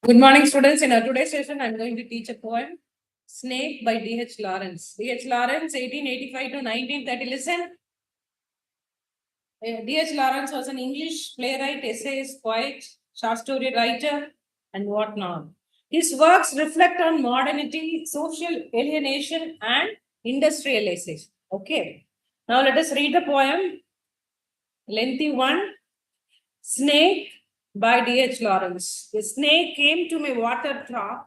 Good morning, students. In our today's session, I'm going to teach a poem, Snake by D.H. Lawrence. D.H. Lawrence, 1885 to 1930. Listen. D.H. Lawrence was an English playwright, essayist, poet, short story writer, and whatnot. His works reflect on modernity, social alienation, and industrialization. Okay. Now let us read the poem. Lengthy one. Snake by D.H. Lawrence. The snake came to my water trough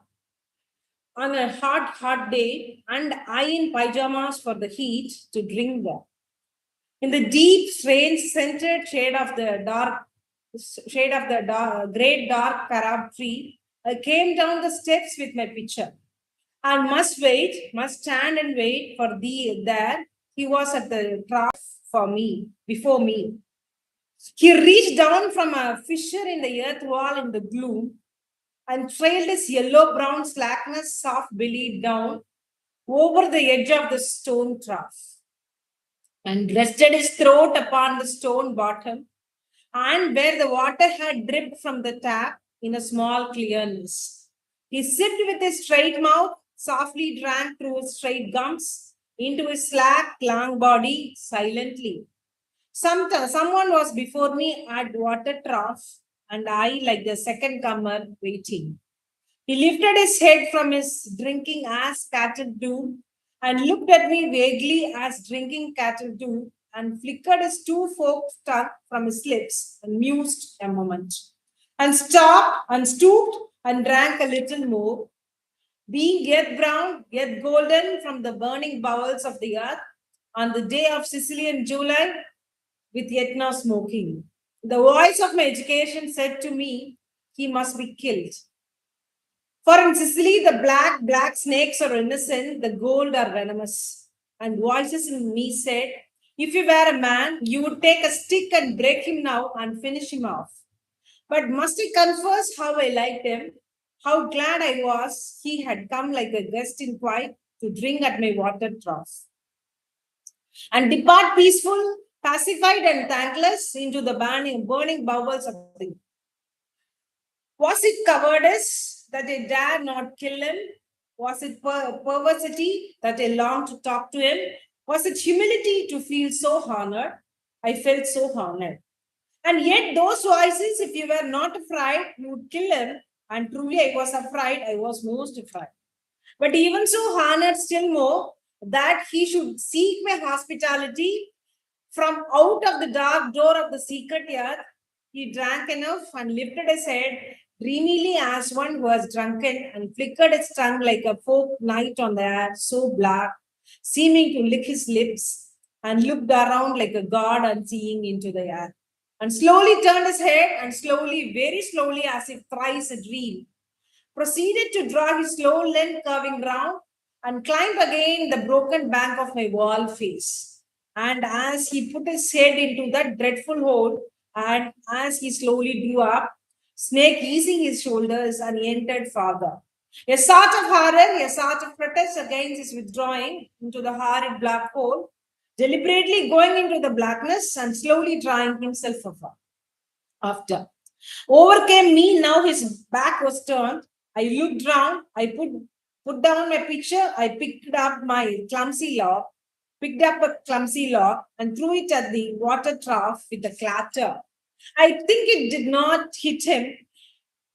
on a hot day, and I in pyjamas for the heat to drink there. In the deep, strange, scented shade of the great dark carob tree, I came down the steps with my pitcher, and must stand and wait for thee there. He was at the trough before me. He reached down from a fissure in the earth wall in the gloom and trailed his yellow-brown slackness soft-bellied down over the edge of the stone trough and rested his throat upon the stone bottom and where the water had dripped from the tap in a small clearness. He sipped with his straight mouth, softly drank through his straight gums into his slack, long body silently. Someone was before me at water trough, and I, like the second comer, waiting. He lifted his head from his drinking as cattle do, and looked at me vaguely as drinking cattle do, and flickered his two forked tongue from his lips, and mused a moment, and stopped, and stooped, and drank a little more, being yet brown, yet golden from the burning bowels of the earth on the day of Sicilian July, with yet no smoking. The voice of my education said to me, he must be killed. For in Sicily, the black snakes are innocent, the gold are venomous. And voices in me said, if you were a man, you would take a stick and break him now and finish him off. But must I confess how I liked him, how glad I was he had come like a guest in quiet to drink at my water trough and depart peaceful, pacified, and thankless into the burning bowels of the. Was it cowardice that I dared not kill him? Was it perversity that I longed to talk to him? Was it humility to feel so honored? I felt so honored. And yet, those voices, if you were not afraid, you would kill him. And truly, I was afraid. I was most afraid. But even so honored still more that he should seek my hospitality from out of the dark door of the secret earth. He drank enough and lifted his head dreamily as one who was drunken and flickered his tongue like a forked knight on the air, so black, seeming to lick his lips, and looked around like a god unseeing into the air. And slowly turned his head and slowly, very slowly, as if thrice a dream, proceeded to draw his slow length curving round and climb again the broken bank of my wall face. And as he put his head into that dreadful hole, and as he slowly drew up, snake easing his shoulders, and he entered farther. A sort of horror, a sort of protest against his withdrawing into the horrid black hole, deliberately going into the blackness and slowly drawing himself after. Overcame me, now his back was turned. I looked round, I put down my picture, I picked up a clumsy log, and threw it at the water trough with a clatter. I think it did not hit him,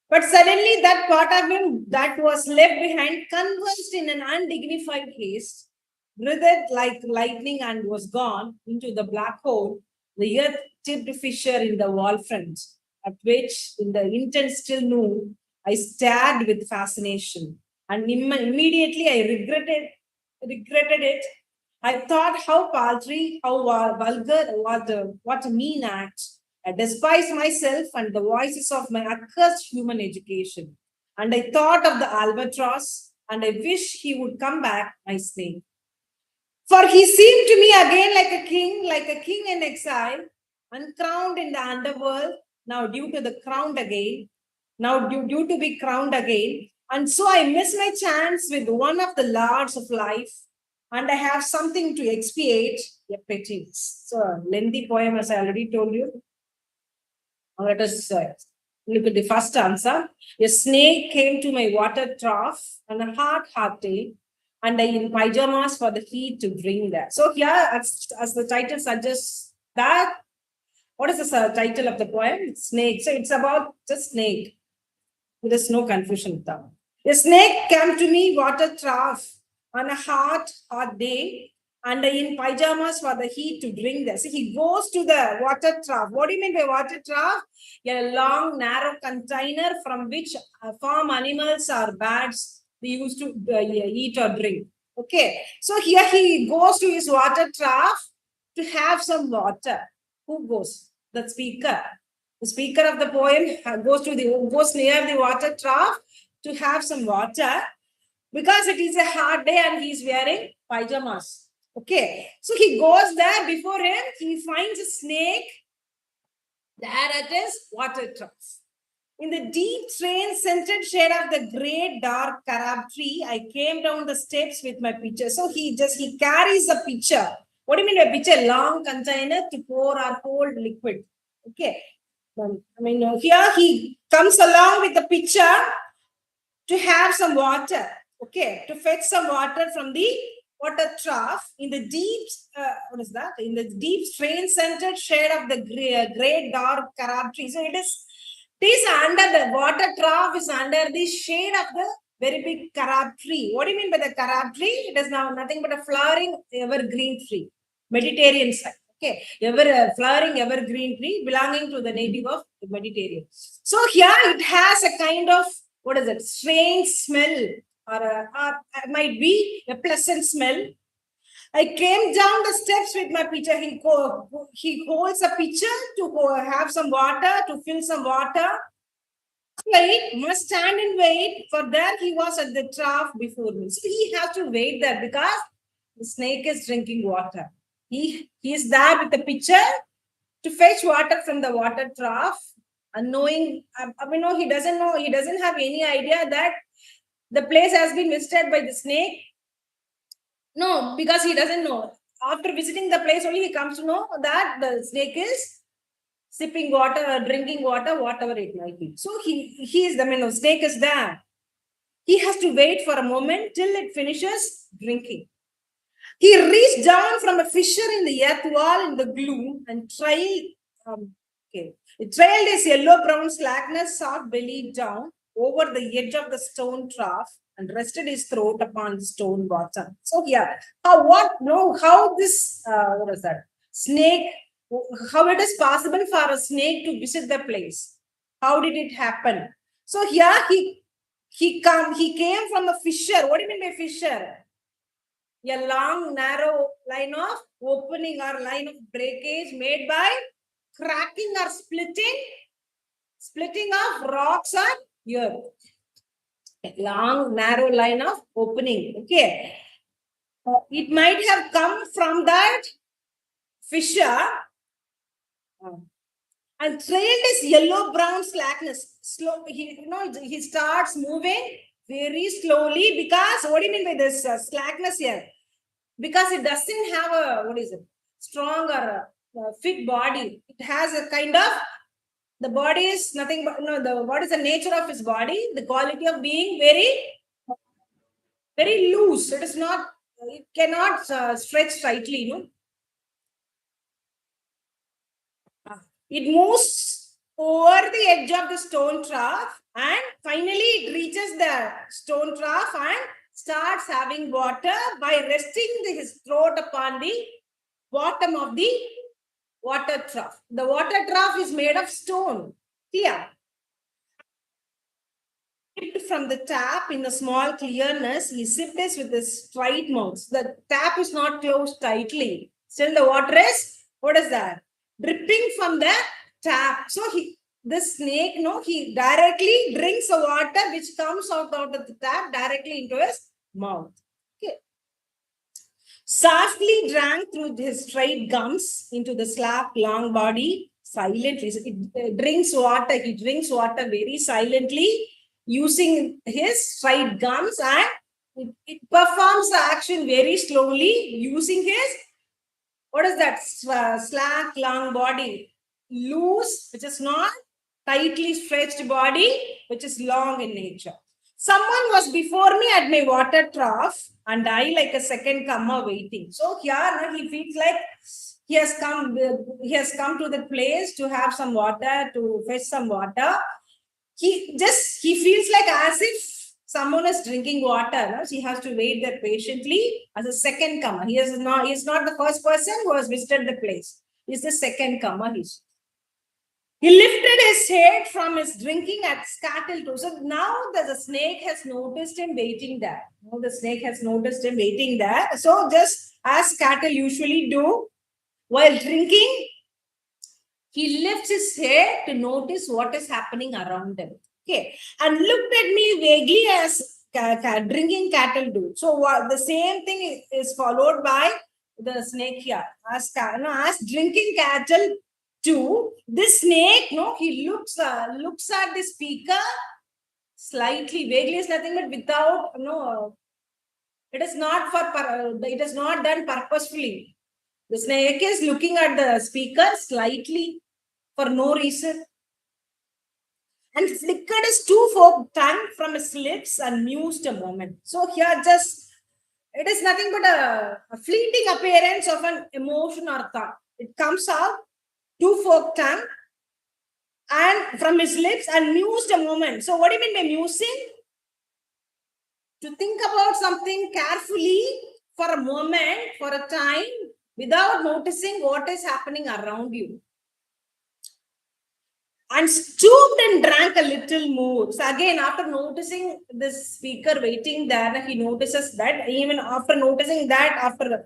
but suddenly that part of him that was left behind convulsed in an undignified haste, writhed like lightning, and was gone into the black hole, the earth-tipped fissure in the wall front, at which, in the intense still noon, I stared with fascination, and immediately I regretted it. I thought how paltry, how vulgar, what a mean act. I despised myself and the voices of my accursed human education. And I thought of the albatross, and I wish he would come back, my snake. For he seemed to me again like a king in exile, uncrowned in the underworld, now due to be crowned again. And so I miss my chance with one of the lords of life, and I have something to expiate a pettiness. So, lengthy poem, as I already told you. Let us Look at the first answer. A snake came to my water trough on a hot day, and I in pajamas for the heat to bring that. So here, as the title suggests, that what is the title of the poem? It's snake. So it's about the snake. There's no confusion with that. A snake came to me water trough on a hot day, and in pajamas for the heat to drink this. So he goes to the water trough. What do you mean by water trough? A long, narrow container from which farm animals or birds they used to eat or drink. Okay, so here he goes to his water trough to have some water. Who goes? The speaker. The speaker of the poem goes near the water trough to have some water because it is a hot day and he is wearing pajamas. Okay, so he goes there. Before him, he finds a snake there at his water trough. In the deep, rain-scented shade of the great dark carob tree, I came down the steps with my pitcher. So he carries a pitcher. What do you mean by pitcher? Long container to pour or hold liquid. Okay. Here he comes along with the pitcher to have some water. Okay, to fetch some water from the water trough in the deep, In the deep, rain-scented shade of the great dark carob tree. So it is under the water trough is under the shade of the very big carob tree. What do you mean by the carob tree? It is now nothing but a flowering evergreen tree, Mediterranean side. Okay, flowering evergreen tree belonging to the native of the Mediterranean. So here it has a kind of strange smell, or might be a pleasant smell. I came down the steps with my pitcher. He holds a pitcher to have some water, to fill some water. Must stand and wait, for there he was at the trough before me. So he has to wait there because the snake is drinking water. He is there with the pitcher to fetch water from the water trough, and knowing, he doesn't have any idea that the place has been visited by the snake. No, because he doesn't know. After visiting the place only, he comes to know that the snake is sipping water or drinking water, whatever it might be. So snake is there. He has to wait for a moment till it finishes drinking. He reached down from a fissure in the earth wall in the gloom and trailed his yellow-brown slackness soft belly down over the edge of the stone trough and rested his throat upon the stone bottom. So here, how this snake, how it is possible for a snake to visit the place? How did it happen? So here he came from a fissure. What do you mean by fissure? A long, narrow line of opening or line of breakage made by cracking or splitting of rocks or earth. A long, narrow line of opening. Okay. It might have come from that fissure and trailed his yellow-brown slackness. He starts moving very slowly because, what do you mean by this slackness here? Because it doesn't have a, strong or fit body. It has a kind of, the body is nothing but, what is the nature of his body? The quality of being very, very loose. It cannot stretch tightly, It moves over the edge of the stone trough and finally it reaches the stone trough and starts having water by resting his throat upon the bottom of the water trough. The water trough is made of stone. Clear? From the tap in the small clearness, he sipped this with his straight mouth. The tap is not closed tightly. Still the water is, what is that? Dripping from the tap. So this snake, he directly drinks the water which comes out of the tap directly into his mouth. Okay. Softly drank through his straight gums into the slab long body silently. So it drinks water. He drinks water very silently using his straight gums, and it performs the action very slowly using his, what is that, slack long body, loose, which is not tightly stretched body, which is long in nature. Someone was before me at my water trough, and I like a second comer waiting. So here now he feels like he has come to the place to have some water, to fetch some water. He feels like as if someone is drinking water. No? So he has to wait there patiently as a second comer. He is not the first person who has visited the place. He's the second comer. He lifted his head from his drinking at scuttle too. So now the snake has noticed him waiting there. Now the snake has noticed him waiting there. So just as cattle usually do while drinking, he lifts his head to notice what is happening around him. Okay, and looked at me vaguely as drinking cattle do. So the same thing is followed by the snake here. As drinking cattle do, this snake, he looks at the speaker slightly, vaguely is nothing but without, it is not it is not done purposefully. The snake is looking at the speaker slightly for no reason, and flickered his two-forked tongue from his lips and mused a moment. So here it is nothing but a fleeting appearance of an emotion or thought. It comes out, two-forked tongue, and from his lips and mused a moment. So what do you mean by musing? To think about something carefully for a moment, for a time, without noticing what is happening around you. And stooped and drank a little more. So again, after noticing this speaker waiting there, he notices that even after noticing that, after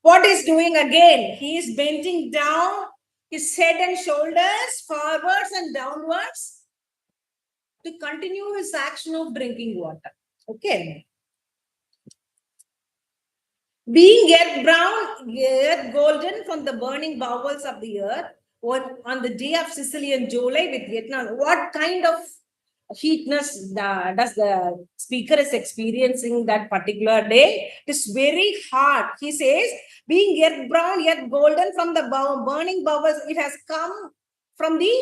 what he's doing again, he is bending down his head and shoulders forwards and downwards to continue his action of drinking water. Okay. Being earth brown, earth golden from the burning bowels of the earth, on the day of Sicilian July with Vietnam, what kind of heatness does the speaker is experiencing that particular day? It is very hot. He says, being earth brown, earth golden from the burning bowels, it has come from the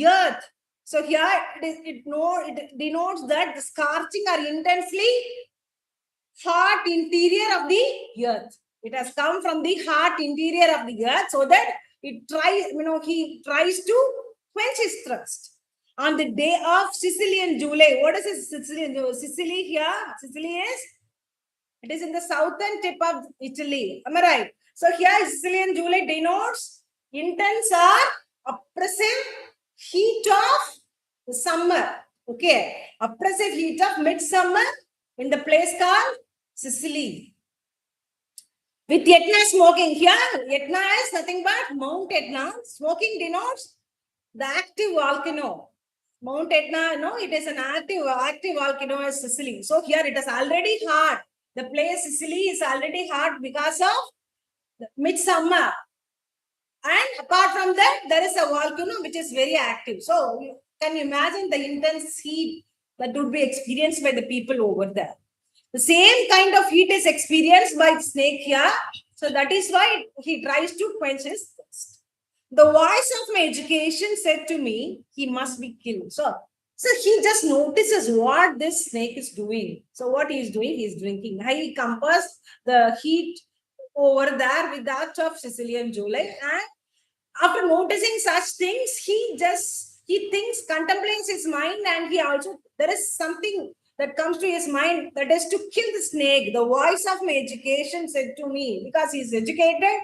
earth. So here it denotes that the scorching or intensely hot interior of the earth. It has come from the hot interior of the earth, so that he tries to quench his thirst. On the day of Sicilian July, what is this Sicilian? Sicily here, Sicily it is in the southern tip of Italy. Am I right? So here Sicilian July denotes intense or oppressive heat of the summer. Okay, oppressive heat of midsummer in the place called Sicily. With Etna smoking here, Etna is nothing but Mount Etna. Smoking denotes the active volcano. Mount Etna, it is an active volcano is Sicily. So here it is already hot. The place Sicily is already hot because of midsummer. And apart from that, there is a volcano which is very active. So can you imagine the intense heat that would be experienced by the people over there? The same kind of heat is experienced by snake here. So that is why he tries to quench his thirst. The voice of my education said to me, he must be killed. So he just notices what this snake is doing. So what he is doing, he is drinking. He compares the heat over there with that of Sicilian July. And after noticing such things, he thinks, contemplates his mind, and there is something that comes to his mind, that is to kill the snake. The voice of my education said to me, because he is educated,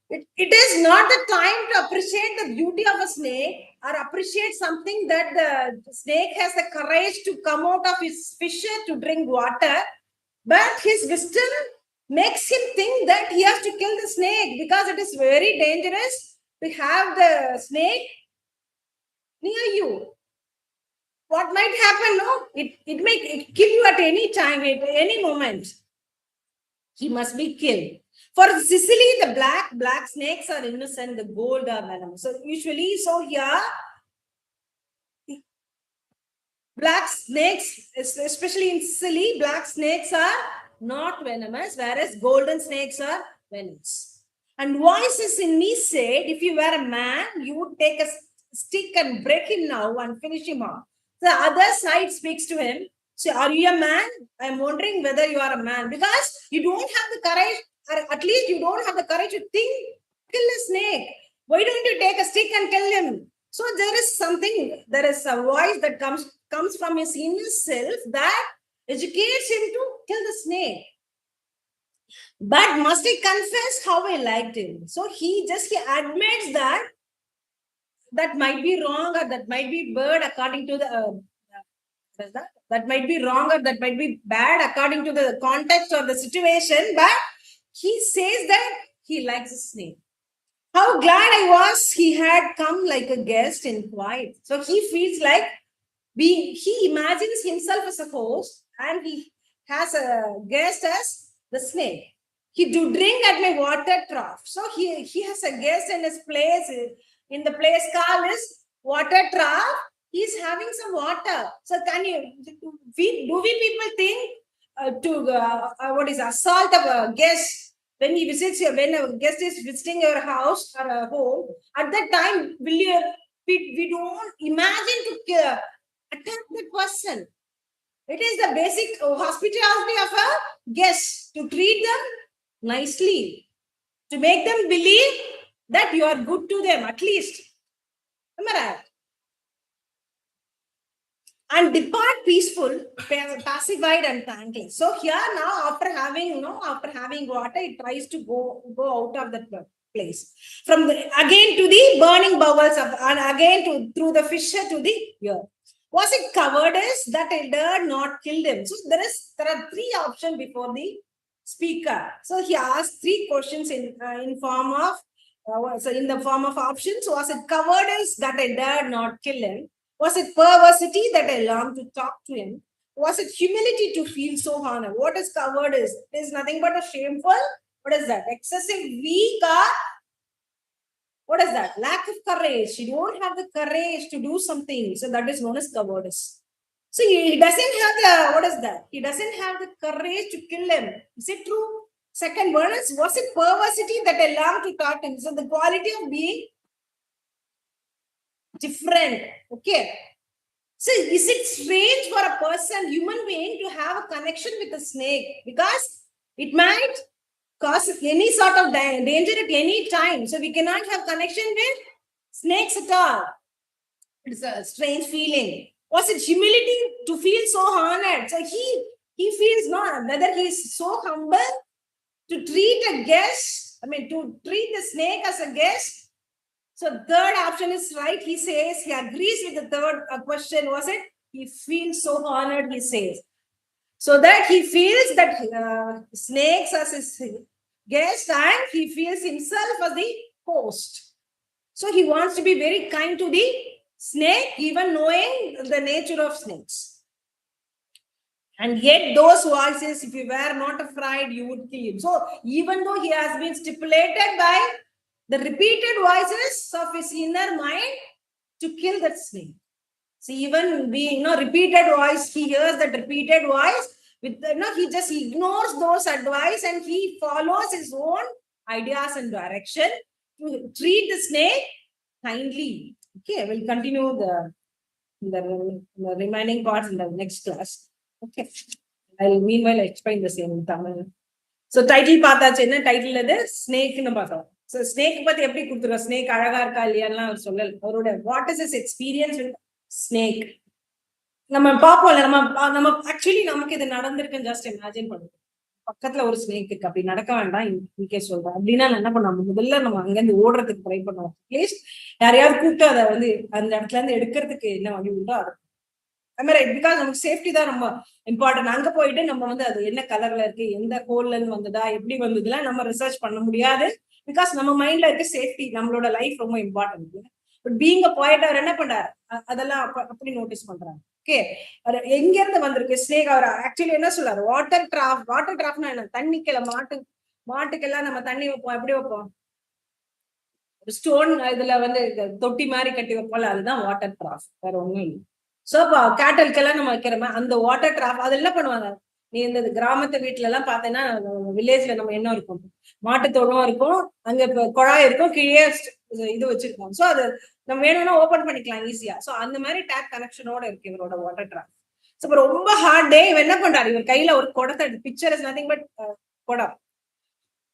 it is not the time to appreciate the beauty of a snake or appreciate something that the snake has the courage to come out of his fissure to drink water, but his wisdom makes him think that he has to kill the snake because it is very dangerous to have the snake near you. What might happen? No, it may kill you at any time, at any moment. He must be killed. For Sicily, the black snakes are innocent, the gold are venomous. So usually, here, black snakes, especially in Sicily, black snakes are not venomous, whereas golden snakes are venomous. And voices in me said, if you were a man, you would take a stick and break him now and finish him off. The other side speaks to him. So, are you a man? I'm wondering whether you are a man, because you don't have the courage, or at least you don't have the courage to think, kill a snake. Why don't you take a stick and kill him? So there is something, there is a voice that comes from his inner self that educates him to kill the snake. But must he confess how I liked him? So he admits that might be wrong, or that might be bad according to the that might be wrong, or that might be bad according to the context or the situation. But he says that he likes the snake. How glad I was he had come like a guest in quiet. So he feels like he imagines himself as a host, and he has a guest as the snake. He do drink at my water trough. So he has a guest in his place, in the place called his water trough. He's having some water. So do we people think what is assault of a guest when he visits you, when a guest is visiting your house or a home? At that time, we don't imagine to attack that person. It is the basic hospitality of a guest, to treat them nicely, to make them believe that you are good to them, at least. Am I right? And depart peaceful, pacified and thankless. So here now, after having water, it tries to go out of that place. Again to the burning bowels and again through the fissure to the earth. Was it cowardice that I dared not kill them? So there are three options before the speaker. So he asked three questions in the form of options. Was it cowardice that I dared not kill him? Was it perversity that I longed to talk to him? Was it humility to feel so honored? What is cowardice? It is nothing but a shameful. What is that? Excessive weak, or what is that? Lack of courage. You don't have the courage to do something. So that is known as cowardice. So he doesn't have He doesn't have the courage to kill him. Is it true? Second one is, was it perversity that I longed to talk to him? So the quality of being different. Okay. So is it strange for a person, human being, to have a connection with a snake? Because it might cause any sort of danger at any time. So we cannot have connection with snakes at all. It's a strange feeling. Was it humility to feel so honored? So he feels not whether he is so humble to treat a guest, to treat the snake as a guest. So third option is right. He says, he agrees with the third question. Was it? He feels so honored, he says. So that he feels that snakes as his guest, and he feels himself as the host. So he wants to be very kind to the snake, even knowing the nature of snakes. And yet those voices, if you were not afraid, you would kill him. So even though he has been stipulated by the repeated voices of his inner mind to kill that snake. So even being repeated voice, he hears that repeated voice, he just ignores those advice and he follows his own ideas and direction to treat the snake kindly. Okay, we'll continue the remaining parts in the next class. Okay, meanwhile explain the same in Tamil. So title பார்த்தாச்சு, title அது ஸ்னேக்னு பார்த்தோம். So snake பத்தி எப்படி கொடுத்துருவோம், snake அழகா இருக்கா இல்லையாலாம் அவர் சொல்லல. அவரோட what is is experience with snake நம்ம பார்ப்போம்ல. நம்ம ஆக்சுவலி நமக்கு இது நடந்திருக்குன்னு ஜஸ்ட் இமேஜின் பண்ணுவோம். பக்கத்துல ஒரு ஸ்னேக் இருக்கு, அப்படி நடக்க வேண்டாம் இன்கே சொல்றேன் அப்படின்னா என்ன பண்ணுவோம், முதல்ல நம்ம அங்கிருந்து ஓடுறதுக்கு ட்ரை பண்ணுவோம். அட்லீஸ்ட் யாரையாவது கூப்பிட்டு அதை அந்த இடத்துல இருந்து எடுக்கிறதுக்கு என்ன வழி உண்டோ அது. பிகாஸ் நமக்கு சேஃப்டி தான் ரொம்ப இம்பார்ட்டன்ட். அங்க போயிட்டு நம்ம அது என்ன கலர்ல இருக்கு, எந்த ஹோல்ல இருந்து வந்ததா, எப்படி வந்ததுலாம் நம்ம ரிசர்ச் பண்ண முடியாது. பிகாஸ் நம்ம மைண்ட்ல இருக்க சேஃப்டி, நம்மளோட லைஃப் ரொம்ப important. But being a point அவர் என்ன பண்றாரு, அதெல்லாம் அப்படி நோட்டீஸ் பண்றாரு. ஓகே, எங்க இருந்து வந்திருக்கு ஸ்னேக்? அவர் ஆக்சுவலி என்ன சொல்றாரு, வாட்டர் டிராப்னா என்ன, தண்ணிக்கல மாட்டுக்கெல்லாம் நம்ம தண்ணி வைப்போம், எப்படி வைப்போம், ஸ்டோன் இதுல தொட்டி மாதிரி கட்டி வைப்போம்ல, அதுதான் வாட்டர் டிராப், வேற ஒண்ணும் இல்லை. சோ கேட்டலுக்கெல்லாம் நம்ம வைக்கிறோமே அந்த வாட்டர் டிராப், அது என்ன பண்ணுவாங்க, நீ இந்த கிராமத்து வீட்டுல எல்லாம் பாத்தீங்கன்னா வில்லேஜ்ல நம்ம என்ன இருக்கும், மாட்டுத்தோடும் இருக்கும், அங்க குழாய் இருக்கும், கீழே இது வச்சிருக்கோம். சோ அது நம்ம வேணும்னா ஓபன் பண்ணிக்கலாம் ஈஸியா. சோ அந்த மாதிரி டேப் கனெக்ஷனோட இருக்கு இவரோட வாட்டர் ட்ராப். சோ ரொம்ப ஹார்ட் டே இவர் என்ன பண்றாரு, இவர் கையில ஒரு குடத்தை, பிக்சர் இஸ் நதிங் பட் குடம்.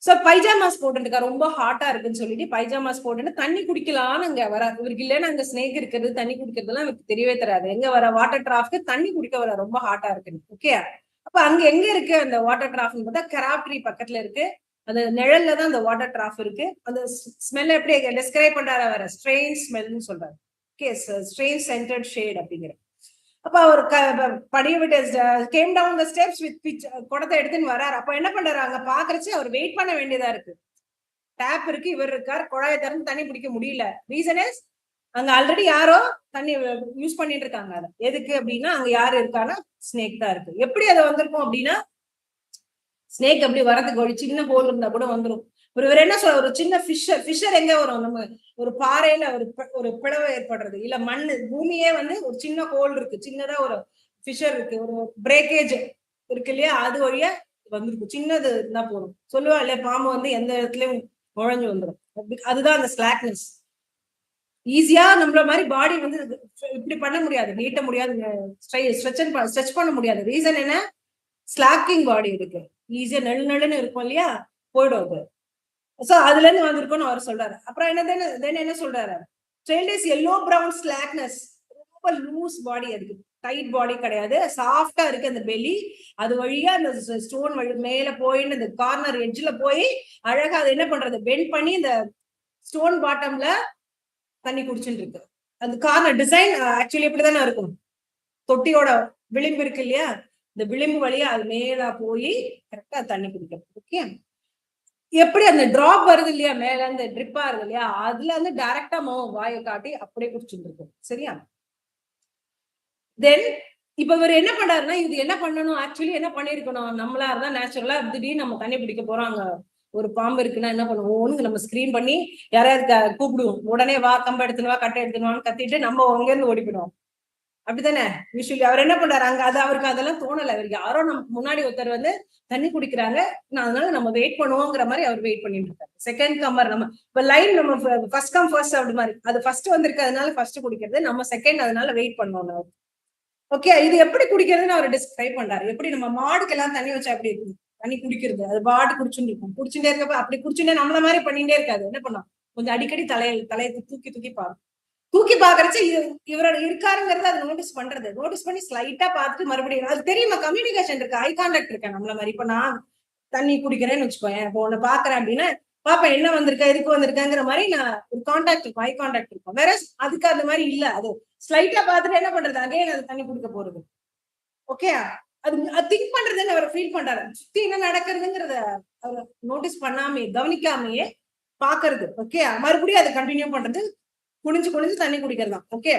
சோ பைஜாமாஸ் போட்டுருக்கா, ரொம்ப ஹாட்டா இருக்குன்னு சொல்லிட்டு பைஜாமாஸ் போட்டுட்டு தண்ணி குடிக்கலாம்னு அங்க வர. இவருக்கு இல்லைன்னா அங்க ஸ்னேக் இருக்கிறது, தண்ணி குடிக்கிறதுலாம் எனக்கு தெரியவே தெரியாது. எங்க வர வாட்டர் டிராஃப்க்கு தண்ணி குடிக்க வர, ரொம்ப ஹாட்டா இருக்குன்னு. ஓகே, அப்ப அங்க எங்க இருக்கு அந்த வாட்டர் டிராஃப்னு பார்த்தா கராப் ட்ரீ பக்கத்துல இருக்கு. அந்த நிழல்ல தான் அந்த வாட்டர் டிராஃப் இருக்கு. அந்த ஸ்மெல் எப்படி டிஸ்கிரைப் பண்றாரு வர, ஸ்ட்ரெயின் ஸ்மெல்னு சொல்றாரு. ஓகே, ஸ்ட்ரெயின் சென்டர்ட் ஷேட் அப்படிங்கிற. அப்ப அவர் படிய விட்டு came down the steps with குடத்தை எடுத்துன்னு வராரு. அப்ப என்ன பண்றாரு, அங்க பாக்குறச்சு அவர் வெயிட் பண்ண வேண்டியதா இருக்கு. டேப் இருக்கு, இவர் இருக்கார், குழாயை திறந்து தண்ணி பிடிக்க முடியல. ரீசன் இஸ் அங்க ஆல்ரெடி யாரோ தண்ணி யூஸ் பண்ணிட்டு இருக்காங்க. அதை எதுக்கு அப்படின்னா அங்க யாரு இருக்கான்னா ஸ்னேக் தான் இருக்கு. எப்படி அதை வந்திருக்கும் அப்படின்னா, ஸ்னேக் அப்படி வரதுக்கு ஒரு சின்ன ஹோல் இருந்தா கூட வந்துடும். இவர் என்ன சொல்ற, ஒரு சின்ன ஃபிஷர் எங்க வரும், நம்ம ஒரு பாறையில ஒரு பிளவு ஏற்படுறது, இல்ல மண்ணு பூமியே வந்து ஒரு சின்ன ஹோல் இருக்கு, சின்னதா ஒரு ஃபிஷர் இருக்கு, ஒரு பிரேக்கேஜ் இருக்கு இல்லையா, அது வழியா வந்துருக்கும். சின்னது இருந்தா போதும். சொல்லுவா இல்லையா, பாம்பு வந்து எந்த இடத்துலயும் நுழைஞ்சு வந்துடும். அதுதான் அந்த ஸ்லாக்னஸ். ஈஸியா நம்மள மாதிரி பாடி வந்து இப்படி பண்ண முடியாது, நீட்ட முடியாது, ஸ்ட்ரெச் பண்ண முடியாது. ரீசன் என்ன, ஸ்லாக்கிங் பாடி இருக்கு. ஈஸியா நெழுன்னு இருக்கும் இல்லையா, போயிடும் அது. சோ அதுல இருந்து வந்திருக்கும்னு அவர் சொல்றாரு. அப்புறம் என்ன சொல்றாரு, child is yellow brown slackness, ரொம்ப லூஸ் பாடி, அதுக்கு டைட் பாடி கிடையாது, சாஃப்டா இருக்கு அந்த பெலி. அது வழியா அந்த ஸ்டோன் வழி மேல போயின்னு அந்த கார்னர் எட்ஜ்ல போய் அழகா அது என்ன பண்றது, பெண்ட் பண்ணி இந்த ஸ்டோன் பாட்டம்ல தண்ணி குடிச்சுட்டு இருக்கு. அந்த கார்னர் டிசைன் ஆக்சுவலி இப்படிதானே இருக்கும், தொட்டியோட விளிம்பு இருக்கு இல்லையா, இந்த விளிம்பு வழியா அது மேல போய் கரெக்டா தண்ணி குடிக்கும். ஓகே, எப்படி அந்த டிராப் வருது இல்லையா, மேல அந்த ட்ரிப்பா இருக்கு இல்லையா, அதுல வந்து டைரக்டா வாயை காட்டி அப்படியே குடிச்சுட்டு இருக்கும். சரியா, தென் இப்ப இவர் என்ன பண்றாருன்னா, இது என்ன பண்ணணும், ஆக்சுவலி என்ன பண்ணிருக்கணும், நம்மளா இருந்தா நேச்சுரலா திடீர்னு நம்ம தண்ணி பிடிக்க போறாங்க, ஒரு பாம்பு இருக்குன்னா என்ன பண்ணுவோம், நம்ம ஸ்கிரீன் பண்ணி யாராவது கூப்பிடுவோம், உடனே வா கம்ப எடுத்துன்னு வா, கட்டை எடுத்துன்னு கத்திட்டு நம்ம அங்க இருந்து ஓடிப்பிடுவோம். அப்படித்தானே யூஸ்வலி. அவர் என்ன பண்றாரு, அங்க அது அவருக்கு அதெல்லாம் தோணல. அவருக்கு யாரோ நமக்கு முன்னாடி ஒருத்தர் வந்து தண்ணி குடிக்கிறாங்க, அதனால நம்ம வெயிட் பண்ணுவோங்கிற மாதிரி அவர் வெயிட் பண்ணிட்டு இருக்காரு. செகண்ட் கம்பர் நம்ம இப்ப லைன் நம்ம ஃபர்ஸ்ட் கம் ஃபர்ஸ்ட் அப்படி மாதிரி, அது ஃபர்ஸ்ட் வந்திருக்கு அதனால ஃபர்ஸ்ட் குடிக்கிறது, நம்ம செகண்ட் அதனால வெயிட் பண்ணுவோம். ஓகே, இது எப்படி குடிக்கிறதுன்னு அவர் டிஸ்கிரைப் பண்றாரு. எப்படி நம்ம மாடுக்கு எல்லாம் தண்ணி வச்சா எப்படி இருக்கு தண்ணி குடிக்கிறது, அது பாட்டு குடிச்சுட்டு இருக்கும். குடிச்சுட்டே இருக்கப்ப அப்படி குடிச்சுட்டே நம்மள மாதிரி பண்ணிட்டே இருக்காது. என்ன பண்ணும், கொஞ்சம் அடிக்கடி தலையை தூக்கி பார்க்கும். தூக்கி பாக்குறச்சு இவரோட இருக்காருங்கிறது அதை நோட்டீஸ் பண்றது, நோட்டீஸ் பண்ணி ஸ்லைட்டா பார்த்துட்டு மறுபடியும் அது தெரியுமா, கம்யூனிகேஷன் இருக்கு, ஐ கான்டாக்ட் இருக்கேன் நம்மள மாதிரி. இப்ப நான் தண்ணி குடிக்கிறேன்னு வச்சுக்கோங்க, இப்போ ஒண்ணு பாக்குறேன் அப்படின்னா பாப்பேன் என்ன வந்திருக்கா, எதுக்கு வந்திருக்காங்கிற மாதிரி நான் ஒரு கான்டாக்ட் இருக்கும், ஐ கான்டாக்ட் இருக்கும். வேற அதுக்கு அந்த மாதிரி இல்ல, அது ஸ்லைட்டா பார்த்துட்டு என்ன பண்றது, அகைன் அது தண்ணி குடிக்க போறது. ஓகே, அது திங்க் பண்றதுன்னு அவர் ஃபீல் பண்றாரு, சுத்தி என்ன நடக்குதுங்கிறத அவர் நோட்டீஸ் பண்ணாமே கவனிக்காமையே பாக்குறது. ஓகே, மறுபடியும் அதை கண்டினியூ பண்றது, குனிஞ்சு தண்ணி குடிக்கிறது தான். ஓகே,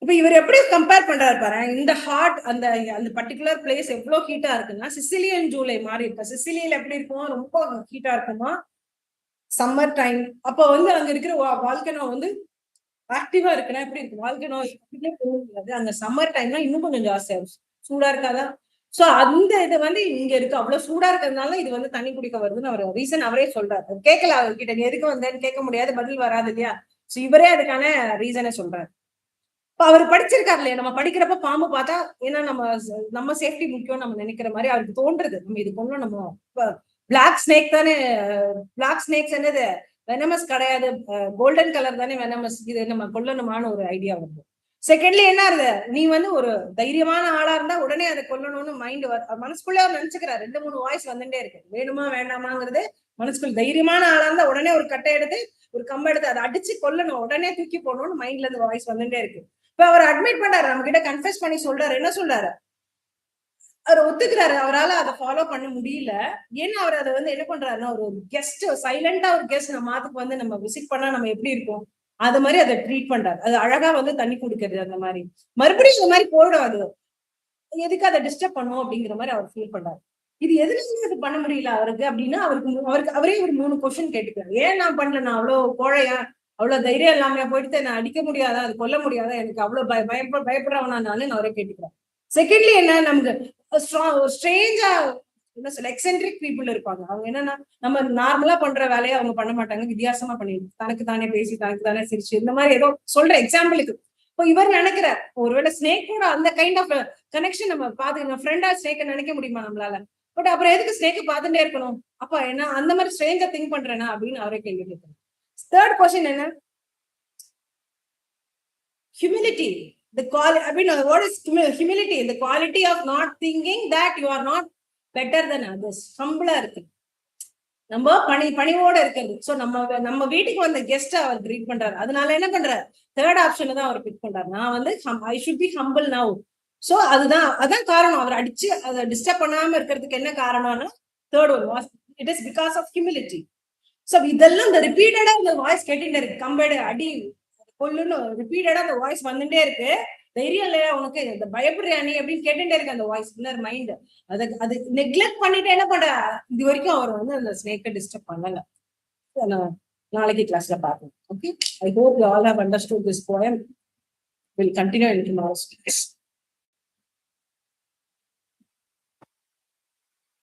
இப்ப இவர் எப்படி கம்பேர் பண்றாரு பாரு, இந்த ஹாட் அந்த அந்த பர்டிகுலர் பிளேஸ் எவ்வளவு ஹீட்டா இருக்குன்னா சிசிலியன் ஜூலை மாதிரி இருக்கு. சிசிலியில எப்படி இருக்கும், ரொம்ப ஹீட்டா இருக்குமா சம்மர் டைம். அப்ப வந்து அங்க இருக்கிற வால்கனோ வந்து ஆக்டிவா இருக்குன்னா எப்படி இருக்கு, வால்கனோ அந்த சம்மர் டைம்னா இன்னும் கொஞ்சம் ஜாஸ்தியா சூடா இருக்காதா. சோ அந்த இது வந்து இங்க இருக்கு, அவ்வளவு சூடா இருக்கிறதுனால இது வந்து தண்ணி குடிக்க வருதுன்னு அவர் ரீசன் அவரே சொல்றாரு. கேட்கல அவர்கிட்ட, நீ எதுக்கு வந்தேன்னு கேட்க முடியாது, பதில் வராது இல்லையா. சோ இவரே அதுக்கான ரீசனை சொல்றாரு. இப்ப அவர் படிச்சிருக்காரு இல்லையா, நம்ம படிக்கிறப்ப பாம்பு பார்த்தா ஏன்னா நம்ம சேஃப்டி முக்கியம் நம்ம நினைக்கிற மாதிரி அவருக்கு தோன்றது, நம்ம இது கொண்டு நம்ம பிளாக் ஸ்னேக் தானே, பிளாக் ஸ்னேக்ஸ் என்னது வெனமஸ் கிடையாது, கோல்டன் கலர் தானே வெனமஸ், இது நம்ம கொல்லணுமான ஒரு ஐடியா வருது. செகண்ட்லி என்ன இருது, நீ வந்து ஒரு தைரியமான ஆளா இருந்தா உடனே அதை கொல்லணும்னு மைண்ட் மனசுக்குள்ளே அவர் நினைச்சுக்கிறார். 2-3 வாய்ஸ் வந்துட்டே இருக்கு, வேணுமா வேண்டாமாங்கிறது மனசுக்குள்ள. தைரியமான ஆளா இருந்தா உடனே ஒரு கட்டை எடுத்து ஒரு கம்பை எடுத்து அதை அடிச்சு கொல்லணும், உடனே தூக்கி போடணும்னு மைண்ட்ல இருந்து வாய்ஸ் வந்துட்டே இருக்கு. இப்ப அவர் அட்மிட் பண்றாரு, நம்ம கிட்ட கன்ஃபெஸ் பண்ணி சொல்றாரு. என்ன சொல்றாரு, அவர் ஒத்துக்கிறாரு, அவரால் அதை ஃபாலோ பண்ண முடியல. ஏன்னா அவர் அதை வந்து என்ன பண்றாருன்னா, ஒரு கெஸ்ட், சைலண்டா ஒரு கெஸ்ட் நம்ம மாத்துக்கு வந்து நம்ம விசிட் பண்ணா நம்ம எப்படி இருக்கும் அது மாதிரி அதை ட்ரீட் பண்றாரு. அது அழகா வந்து தண்ணி குடிக்கிறது அந்த மாதிரி. மறுபடியும் இந்த மாதிரி போயிடும், அது எதுக்கு அதை டிஸ்டர்ப் பண்ணும் அப்படிங்கிற மாதிரி அவர் ஃபீல் பண்றாரு. இது எதுல இது பண்ண முடியல அவருக்கு அப்படின்னா, அவரே ஒரு 3 கொஸ்டின் கேட்டுக்கிறாரு. ஏன் நான் பண்ணல, நான் அவ்வளவு கோழையா, அவ்வளவு தைரியம் இல்லாம போயிட்டு நான் அடிக்க முடியாதா, அது கொல்ல முடியாதா, எனக்கு அவ்வளவு பயப்படுறவனா நானு அவரே கேட்டுக்கிறேன். செகண்ட்லி என்ன, நமக்கு ஸ்ட்ரேஞ்சா என்ன சொல்ல எக்ஸென்ட்ரிக் பீப்புள் இருப்பாங்க. அவங்க என்னன்னா நம்ம நார்மலா பண்ற வேலையை அவங்க பண்ண மாட்டாங்க, வித்தியாசமா பண்ணிடுது. தனக்கு தானே பேசி தனக்கு தானே சிரிச்சு இந்த மாதிரி ஏதோ சொல்ற எக்ஸாம்பிளுக்கு. இப்போ இவர் நினைக்கிற ஒருவேளை ஸ்னேக்கோட அந்த கைண்ட் ஆஃப் கனெக்ஷன் நம்ம பாத்துக்கணும். ஃப்ரெண்டா ஸ்னேக்கை நினைக்க முடியுமா நம்மளால? பட் அப்புறம் எதுக்கு ஸ்னேக்கு பார்த்துட்டே இருக்கணும்? அப்ப என்ன அந்த மாதிரி ஸ்ட்ரேஞ்சா திங்க் பண்றேனா அப்படின்னு அவரே கேள்வி கேட்கணும். தேர்ட் கொஸ்டின் என்ன, humility. The quality, I mean, what is humility? The quality of not thinking that you are not better than others. ஹம்பிளா இருக்கு, நம்ம பணிவோட இருக்கிறது. சோ நம்ம வீட்டுக்கு வந்த கெஸ்ட் அவர் ட்ரீட் பண்றாரு, அதனால என்ன பண்றாரு, தேர்ட் ஆப்ஷன் தான் அவர் பிக் பண்றாரு. நான் வந்து I should be humble now. So அதான் காரணம். அவர் அடிச்சு அதை டிஸ்டர்ப் பண்ணாம இருக்கிறதுக்கு என்ன காரணம்னா third one was it is because of humility. So இதெல்லாம் இந்த ரிப்பீட்டடா இந்த வாய்ஸ் கேட்டுட்டே இருக்கு, கம்பேடு அடி கொல்லுன்னு ரிப்பீட்டடா அந்த வாய்ஸ் வந்துட்டே இருக்கு. தைரியம் இல்லையா உனக்கு, இந்த பயப்படுறியா நீ அப்படின்னு கேட்டுட்டே இருக்கு அந்த வாய்ஸ் இன்னர் மைண்ட். அது நெக்லெக்ட் பண்ணிட்டு என்ன பண்ற, இது வரைக்கும் அவர் வந்து அந்த ஸ்னேக்கை டிஸ்டர்ப் பண்ணல. நாளைக்கு கிளாஸ்ல பார்ப்போம். Okay, I hope you all have understood this poem. Will continue in tomorrow's class.